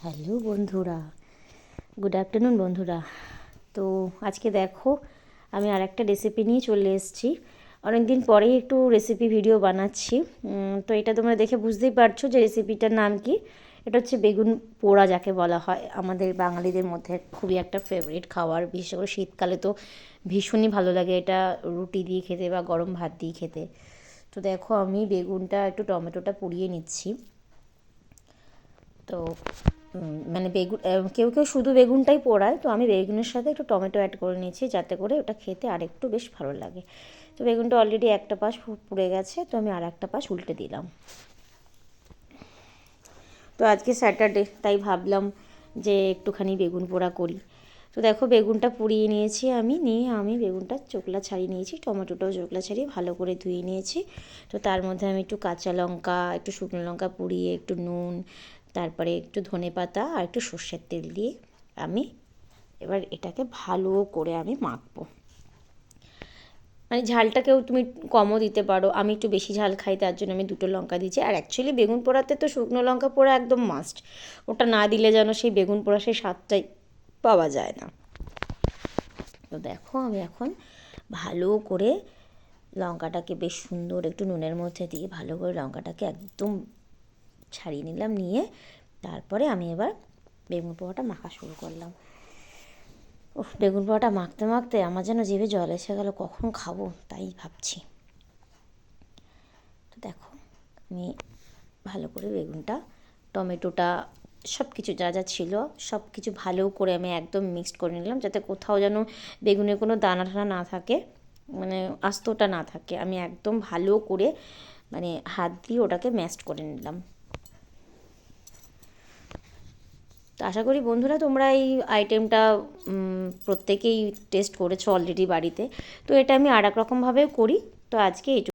Hello বন্ধুরা, good afternoon বন্ধুরা। তো আজকে দেখো আমি আর একটা রেসিপি নিয়ে চলে এসেছি। অনেক দিন পরেই একটু রেসিপি ভিডিও বানাচ্ছি। তো এটা তোমরা দেখে বুঝতেই পারছো যে রেসিপিটার নাম কি। এটা হচ্ছে বেগুন পোড়া, যাকে বলা হয় আমাদের বাঙালিদের মধ্যে খুবই একটা ফেভারিট খাবার। বিশেষ করে শীতকালে তো ভীষণই ভালো লাগে এটা রুটি দিয়ে খেতে বা গরম ভাত দিয়ে খেতে। তো দেখো আমি বেগুনটা একটু টমেটোটা পুড়িয়ে নিচ্ছি। তো মানে বেগুন কেউ কেউ শুধু বেগুনটাই পোড়ায়, তো আমি বেগুনের সাথে একটু টমেটো অ্যাড করে নিয়েছি যাতে করে ওটা খেতে আরেকটু বেশ ভালো লাগে। তো বেগুনটা অলরেডি একটা পাশ পুড়ে গেছে, তো আমি আর একটা পাশ উল্টে দিলাম। তো আজকে স্যাটারডে, তাই ভাবলাম যে একটুখানি বেগুন পোড়া করি। তো দেখো বেগুনটা পুড়িয়ে নিয়েছি আমি বেগুনটা চোকলা ছাড়িয়ে নিয়েছি, টমেটোটাও চোকলা ছাড়িয়ে ভালো করে ধুয়ে নিয়েছি। তো তার মধ্যে আমি একটু কাঁচা লঙ্কা, একটু শুকনো লঙ্কা পুড়িয়ে, একটু নুন, তারপরে একটু ধনেপাতা আর একটু সর্ষের তেল দিয়ে আমি এবার এটাকে ভালো করে আমি মাখবো। মানে ঝালটাকেও তুমি কমও দিতে পারো, আমি একটু বেশি ঝাল খাই তার জন্য আমি দুটো লঙ্কা দিচ্ছি। আর অ্যাকচুয়ালি বেগুন পোড়াতে তো শুকনো লঙ্কা পোড়া একদম মাস্ট, ওটা না দিলে যেন সেই বেগুন পোড়া সেই স্বাদটাই পাওয়া যায় না। তো দেখো আমি এখন ভালো করে লঙ্কাটাকে বেশ সুন্দর একটু নুনের মধ্যে দিয়ে ভালো করে লঙ্কাটাকে একদম ছাড়িয়ে নিলাম, নিয়ে তারপরে আমি এবার বেগুন পোড়াটা মাখা শুরু করলাম। বেগুন পোড়াটা মাখতে মাখতে আমার যেন জিভে জল এসে গেল, কখন খাবো তাই ভাবছি। তো দেখো আমি ভালো করে বেগুনটা, টমেটোটা, সব কিছু যা যা ছিল সব কিছু ভালো করে আমি একদম মিক্সড করে নিলাম, যাতে কোথাও যেন বেগুনের কোনো দানা টানা না থাকে, মানে আস্তটা না থাকে। আমি একদম ভালো করে মানে হাত দিয়ে ওটাকে ম্যাশড করে নিলাম। তো আশা করি বন্ধুরা তোমরা এই আইটেমটা প্রত্যেকেই টেস্ট করেছো অলরেডি বাড়িতে। তো এটা আমি আর এক রকমভাবেও করি। তো আজকে